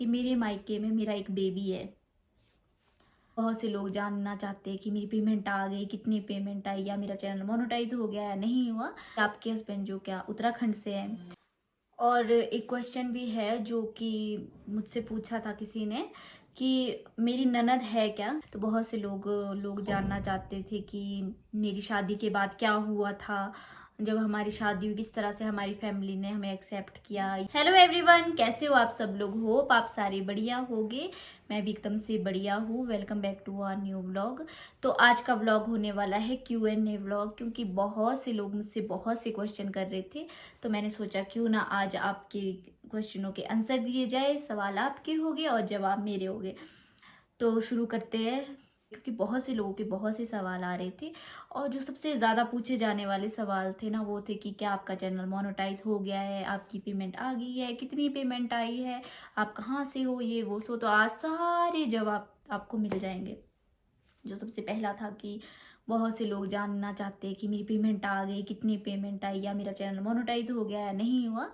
कि मेरे मायके में मेरा एक बेबी है। बहुत से लोग जानना चाहते हैं कि मेरी पेमेंट आ गई, कितनी पेमेंट आई, या मेरा चैनल मोनेटाइज हो गया या नहीं हुआ। आपके हस्बैंड जो क्या उत्तराखंड से है। और एक क्वेश्चन भी है जो कि मुझसे पूछा था किसी ने कि मेरी ननद है क्या। तो बहुत से लोग जानना चाहते थे कि मेरी शादी के बाद क्या हुआ था, जब हमारी शादी हुई किस तरह से हमारी फैमिली ने हमें एक्सेप्ट किया। हेलो एवरीवन, कैसे हो आप सब लोग। होप आप सारे बढ़िया होगे। मैं भी एकदम से बढ़िया हूँ। Welcome back to our new vlog. तो आज का व्लॉग होने वाला है Q&A व्लॉग, क्योंकि बहुत से लोग मुझसे बहुत से क्वेश्चन कर रहे थे। तो मैंने सोचा क्यों ना आज आपके क्वेश्चनों के आंसर दिए जाए। सवाल आपके होंगे और जवाब मेरे होंगे। तो शुरू करते हैं, क्योंकि बहुत से लोगों के बहुत से सवाल आ रहे थे। और जो सबसे ज़्यादा पूछे जाने वाले सवाल थे ना, वो थे कि क्या आपका चैनल मोनेटाइज हो गया है, आपकी पेमेंट आ गई है, कितनी पेमेंट आई है, आप कहाँ से हो, ये वो सो। तो आज सारे जवाब आपको मिल जाएंगे। जो सबसे पहला था कि बहुत से लोग जानना चाहते हैं कि मेरी पेमेंट आ गई, कितनी पेमेंट आई, या मेरा चैनल मोनेटाइज हो गया या नहीं हुआ।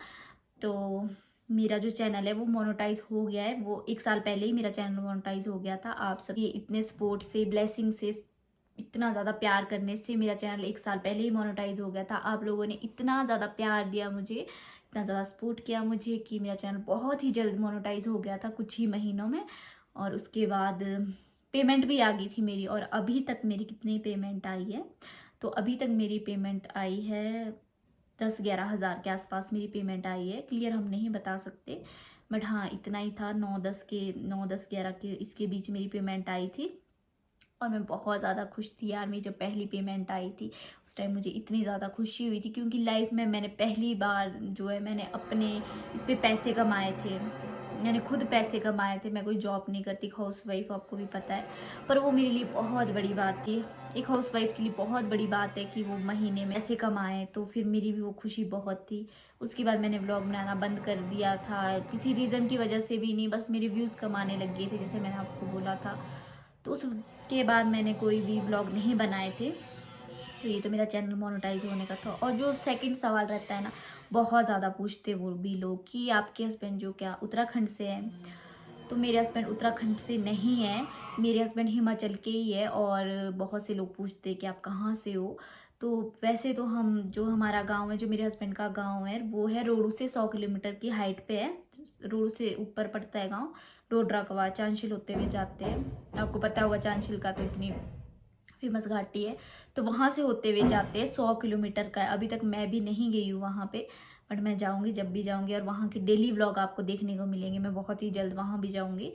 तो मेरा जो चैनल है वो मोनेटाइज हो गया है। वो 1 साल पहले ही मेरा चैनल मोनेटाइज हो गया था। आप सब ये इतने सपोर्ट से, ब्लेसिंग से, इतना ज़्यादा प्यार करने से मेरा चैनल 1 साल पहले ही मोनेटाइज हो गया था। आप लोगों ने इतना ज़्यादा प्यार दिया मुझे, इतना ज़्यादा सपोर्ट किया मुझे कि मेरा चैनल बहुत ही जल्द मोनेटाइज हो गया था, कुछ ही महीनों में। और उसके बाद पेमेंट भी आ गई थी मेरी। और अभी तक मेरी कितनी पेमेंट आई है, तो अभी तक मेरी पेमेंट आई है 10-11 हज़ार के आसपास मेरी पेमेंट आई है। क्लियर हम नहीं बता सकते, बट हाँ इतना ही था। 9-10-11 के इसके बीच मेरी पेमेंट आई थी। और मैं बहुत ज़्यादा खुश थी यार। मेरी जब पहली पेमेंट आई थी उस टाइम मुझे इतनी ज़्यादा खुशी हुई थी, क्योंकि लाइफ में मैंने पहली बार जो है मैंने अपने इस पे पैसे कमाए थे। मैंने खुद पैसे कमाए थे। मैं कोई जॉब नहीं करती, हाउस वाइफ, आपको भी पता है। पर वो मेरे लिए बहुत बड़ी बात थी। एक हाउस वाइफ के लिए बहुत बड़ी बात है कि वो महीने में ऐसे कमाए। तो फिर मेरी भी वो खुशी बहुत थी। उसके बाद मैंने व्लॉग बनाना बंद कर दिया था, किसी रीज़न की वजह से भी नहीं, बस मेरे व्यूज़ कमाने लग गए थे, जैसे मैंने आपको बोला था। तो उसके बाद मैंने कोई भी व्लॉग नहीं बनाए थे। तो ये तो मेरा चैनल मोनेटाइज होने का था। और जो सेकंड सवाल रहता है ना, बहुत ज़्यादा पूछते वो भी लोग कि आपके हस्बैंड जो क्या उत्तराखंड से हैं। तो मेरे हस्बैंड उत्तराखंड से नहीं है, मेरे हस्बैंड हिमाचल के ही है। और बहुत से लोग पूछते हैं कि आप कहाँ से हो। तो वैसे तो हम, जो हमारा गांव है, जो मेरे हस्बैंड का गांव है, वो है रोडू से 100 किलोमीटर की हाइट पे है। रोडू से ऊपर पड़ता है गांव। डोडरा कवा चांशिल होते हुए जाते हैं। आपको पता होगा चांशिल का तो इतनी फेमस घाटी है। तो वहाँ से होते हुए जाते हैं, 100 किलोमीटर का है। अभी तक मैं भी नहीं गई हूँ वहाँ पे, बट मैं जाऊँगी जब भी जाऊँगी। और वहाँ के डेली व्लॉग आपको देखने को मिलेंगे। मैं बहुत ही जल्द वहाँ भी जाऊँगी।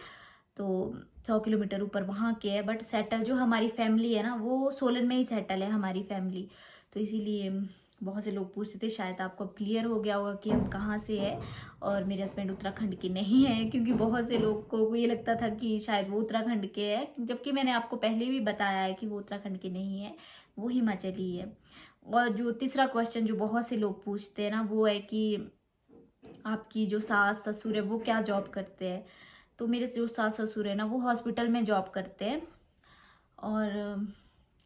तो 100 किलोमीटर ऊपर वहाँ के है। बट सेटल जो हमारी फैमिली है ना, वो सोलन में ही सेटल है हमारी फैमिली। तो इसीलिए बहुत से लोग पूछते थे, शायद आपको अब क्लियर हो गया होगा कि हम कहाँ से है। और मेरे हस्बैंड उत्तराखंड के नहीं है, क्योंकि बहुत से लोगों को ये लगता था कि शायद वो उत्तराखंड के है, जबकि मैंने आपको पहले भी बताया है कि वो उत्तराखंड के नहीं है, वो हिमाचली है। और जो तीसरा क्वेश्चन जो बहुत से लोग पूछते हैं ना, वो है कि आपकी जो सास ससुर है वो क्या जॉब करते हैं। तो मेरे जो सास ससुर है ना, वो हॉस्पिटल में जॉब करते हैं। और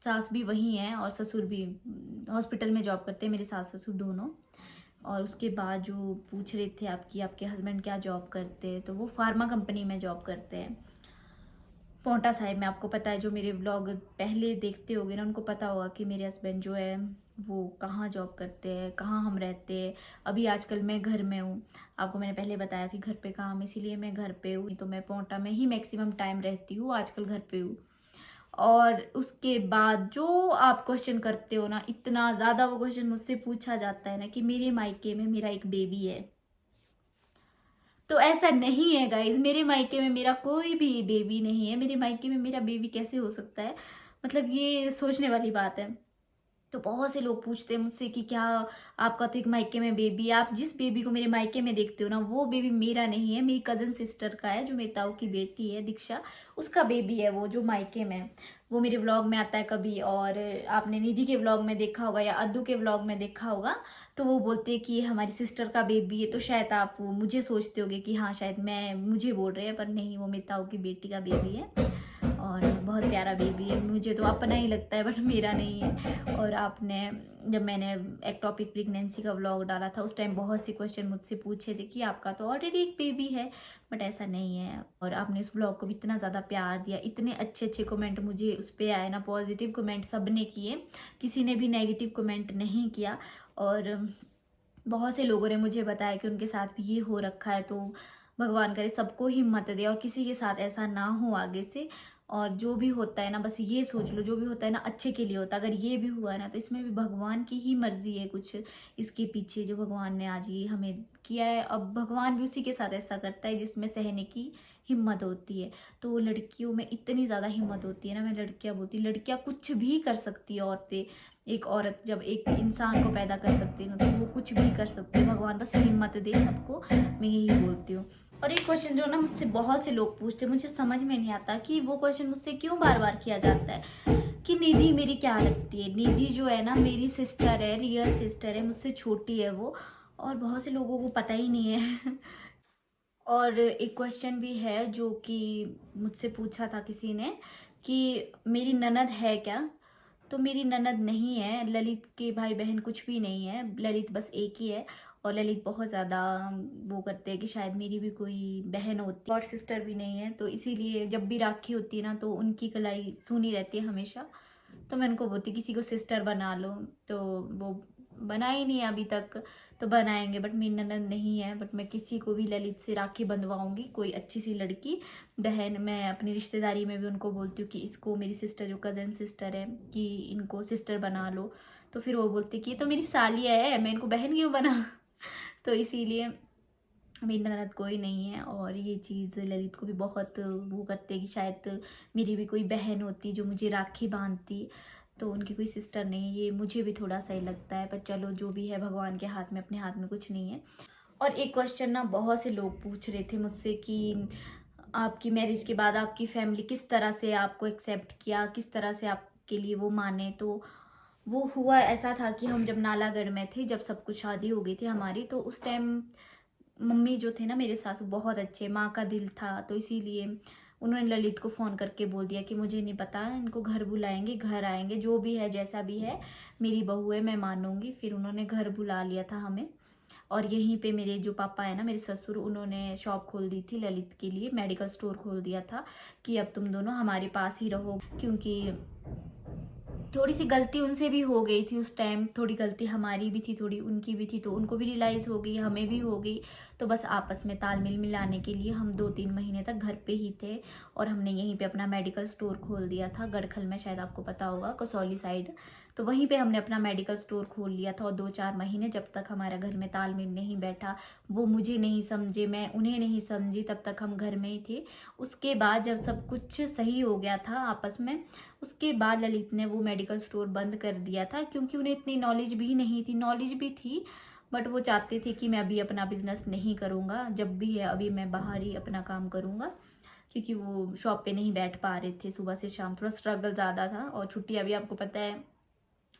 सास भी वही हैं और ससुर भी हॉस्पिटल में जॉब करते हैं, मेरे सास ससुर दोनों। और उसके बाद जो पूछ रहे थे आपकी आपके हस्बैंड क्या जॉब करते हैं, तो वो फार्मा कंपनी में जॉब करते हैं, पोंटा साहिब में। आपको पता है, जो मेरे व्लॉग पहले देखते होंगे ना, उनको पता होगा कि मेरे हस्बैंड जो है वो कहाँ जॉब करते हैं, कहाँ हम रहते हैं। अभी आजकल मैं घर में हूँ। आपको मैंने पहले बताया थी घर पे काम, इसीलिए मैं घर पे हूँ। तो मैं पोंटा में ही मैक्सिमम टाइम रहती हूँ, आजकल घर पे हूँ। और उसके बाद जो आप क्वेश्चन करते हो ना, इतना ज़्यादा वो क्वेश्चन मुझसे पूछा जाता है ना कि मेरे मायके में मेरा एक बेबी है। तो ऐसा नहीं है गाइज, मेरे मायके में मेरा कोई भी बेबी नहीं है। मेरे मायके में मेरा बेबी कैसे हो सकता है, मतलब ये सोचने वाली बात है। तो बहुत से लोग पूछते हैं मुझसे कि क्या आपका तो एक मायके में बेबी है, आप जिस बेबी को मेरे मायके में देखते हो ना, वो बेबी मेरा नहीं है, मेरी कजन सिस्टर का है, जो मेरी ताऊ की बेटी है दीक्षा, उसका बेबी है वो, जो मायके में है। वो मेरे व्लॉग में आता है कभी। और आपने निधि के व्लॉग में देखा होगा या अद्दू के व्लॉग में देखा होगा। तो वो बोलते हैं कि ये हमारी सिस्टर का बेबी है। तो शायद आप मुझे सोचते होगे कि हाँ शायद मैं मुझे बोल रहे हैं, पर नहीं, वो मेरी ताऊ की बेटी का बेबी है। और बहुत प्यारा बेबी है, मुझे तो अपना ही लगता है बट मेरा नहीं है। और आपने जब मैंने एक्टोपिक प्रेगनेंसी का व्लॉग डाला था उस टाइम बहुत से क्वेश्चन मुझसे पूछे थे कि आपका तो ऑलरेडी एक बेबी है, बट ऐसा नहीं है। और आपने उस व्लॉग को भी इतना ज़्यादा प्यार दिया, इतने अच्छे अच्छे कमेंट मुझे उस पर आए ना, पॉजिटिव कमेंट सब ने किए, किसी ने भी नेगेटिव कमेंट नहीं किया। और बहुत से लोगों ने मुझे बताया कि उनके साथ भी ये हो रखा है, तो भगवान करे सबको हिम्मत दे और किसी के साथ ऐसा ना हो आगे से। और जो भी होता है ना, बस ये सोच लो जो भी होता है ना अच्छे के लिए होता है। अगर ये भी हुआ है ना तो इसमें भी भगवान की ही मर्जी है कुछ इसके पीछे, जो भगवान ने आज ये हमें किया है। अब भगवान भी उसी के साथ ऐसा करता है जिसमें सहने की हिम्मत होती है। तो लड़कियों में इतनी ज़्यादा हिम्मत होती है ना, मैं लड़कियां बोलती, लड़कियां कुछ भी कर सकती है। औरतें, एक औरत जब एक इंसान को पैदा कर सकती है ना तो वो कुछ भी कर सकती है। भगवान बस हिम्मत दे सबको, मैं यही बोलती हूँ। और एक क्वेश्चन जो ना मुझसे बहुत से लोग पूछते हैं, मुझे समझ में नहीं आता कि वो क्वेश्चन मुझसे क्यों बार बार किया जाता है कि निधि मेरी क्या लगती है। निधि जो है ना मेरी सिस्टर है, रियल सिस्टर है, मुझसे छोटी है वो, और बहुत से लोगों को पता ही नहीं है। और एक क्वेश्चन भी है जो कि मुझसे पूछा था किसी ने कि मेरी ननद है क्या। तो मेरी ननद नहीं है, ललित के भाई बहन कुछ भी नहीं है, ललित बस एक ही है। और ललित बहुत ज़्यादा वो करते हैं कि शायद मेरी भी कोई बहन होती और सिस्टर भी नहीं है, तो इसीलिए जब भी राखी होती है ना तो उनकी कलाई सुनी रहती है हमेशा। तो मैं उनको बोलती किसी को सिस्टर बना लो, तो वो बना ही नहीं है अभी तक, तो बनाएंगे। बट मेरी ननद नहीं है, बट मैं किसी को भी ललित से राखी बंधवाऊंगी, कोई अच्छी सी लड़की बहन। मैं अपनी रिश्तेदारी में भी उनको बोलती हूँ कि इसको, मेरी सिस्टर जो कज़न सिस्टर है, कि इनको सिस्टर बना लो। तो फिर वो बोलती कि ये तो मेरी सालिया है, मैं इनको बहन क्यों बना। तो इसीलिए मेरी ननद कोई नहीं है। और ये चीज़ ललित को भी बहुत वो करते हैं कि शायद मेरी भी कोई बहन होती जो मुझे राखी बांधती, तो उनकी कोई सिस्टर नहीं है। ये मुझे भी थोड़ा सही लगता है, पर चलो जो भी है भगवान के हाथ में, अपने हाथ में कुछ नहीं है। और एक क्वेश्चन ना बहुत से लोग पूछ रहे थे मुझसे कि आपकी मैरिज के बाद आपकी फैमिली किस तरह से आपको एक्सेप्ट किया, किस तरह से आपके लिए वो माने। तो वो हुआ ऐसा था कि हम जब नालागढ़ में थे, जब सब कुछ शादी हो गई थी हमारी, तो उस टाइम मम्मी जो थे ना मेरे सासू बहुत अच्छे, माँ का दिल था, तो इसीलिए उन्होंने ललित को फ़ोन करके बोल दिया कि मुझे नहीं पता, इनको घर बुलाएंगे, घर आएंगे, जो भी है जैसा भी है मेरी बहू है, मैं मानूंगी। फिर उन्होंने घर बुला लिया था हमें। और यहीं पे मेरे जो पापा है ना, मेरे ससुर, उन्होंने शॉप खोल दी थी ललित के लिए, मेडिकल स्टोर खोल दिया था कि अब तुम दोनों हमारे पास ही रहो। क्योंकि थोड़ी सी गलती उनसे भी हो गई थी उस टाइम, थोड़ी गलती हमारी भी थी, थोड़ी उनकी भी थी, तो उनको भी रियलाइज़ हो गई, हमें भी हो गई। तो बस आपस में तालमेल मिलाने के लिए हम 2-3 महीने तक घर पे ही थे। और हमने यहीं पे अपना मेडिकल स्टोर खोल दिया था गढ़खल में, शायद आपको पता होगा, कसौली साइड। तो वहीं पे हमने अपना मेडिकल स्टोर खोल लिया था। और 2-4 महीने जब तक हमारा घर में तालमेल नहीं बैठा, वो मुझे नहीं समझे, मैं उन्हें नहीं समझी, तब तक हम घर में ही थे। उसके बाद जब सब कुछ सही हो गया था आपस में, उसके बाद ललित ने वो मेडिकल स्टोर बंद कर दिया था, क्योंकि उन्हें इतनी नॉलेज भी नहीं थी, नॉलेज भी थी बट वो चाहते थे कि मैं अभी अपना बिजनेस नहीं करूँगा, जब भी है अभी मैं बाहर ही अपना काम करूँगा। क्योंकि वो शॉप पे नहीं बैठ पा रहे थे, सुबह से शाम थोड़ा स्ट्रगल ज़्यादा था। और छुट्टी अभी आपको पता है,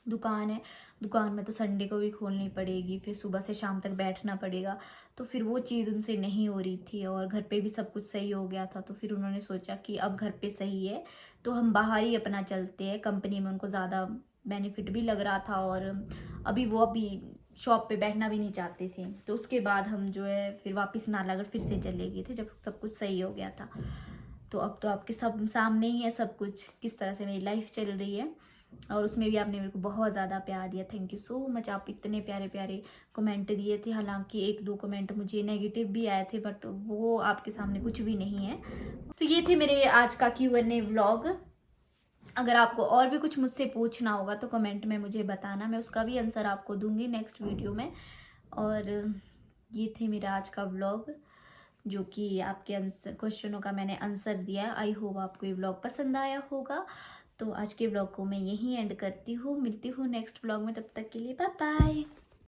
दुकान है, दुकान में तो संडे को भी खोलनी पड़ेगी, फिर सुबह से शाम तक बैठना पड़ेगा। तो फिर वो चीज़ उनसे नहीं हो रही थी, और घर पे भी सब कुछ सही हो गया था। तो फिर उन्होंने सोचा कि अब घर पे सही है तो हम बाहर ही अपना चलते हैं। कंपनी में उनको ज़्यादा बेनिफिट भी लग रहा था, और अभी शॉप पे बैठना भी नहीं चाहते थे। तो उसके बाद हम जो है फिर वापस नालागढ़ फिर से चले गए थे, जब सब कुछ सही हो गया था। तो अब तो आपके सब सामने ही है सब कुछ, किस तरह से मेरी लाइफ चल रही है। और उसमें भी आपने मेरे को बहुत ज़्यादा प्यार दिया, थैंक यू सो मच। आप इतने प्यारे प्यारे कमेंट दिए थे, हालांकि 1-2 कमेंट मुझे नेगेटिव भी आए थे, बट वो आपके सामने कुछ भी नहीं है। तो ये थे मेरे आज का Q&A व्लॉग। अगर आपको और भी कुछ मुझसे पूछना होगा तो कमेंट में मुझे बताना, मैं उसका भी आंसर आपको दूंगी नेक्स्ट वीडियो में। और ये थे मेरा आज का व्लॉग, जो कि आपके क्वेश्चनों का मैंने आंसर दिया। आई होप आपको ये व्लॉग पसंद आया होगा। तो आज के व्लॉग को मैं यहीं एंड करती हूँ, मिलती हूँ नेक्स्ट व्लॉग में, तब तक के लिए बाय बाय।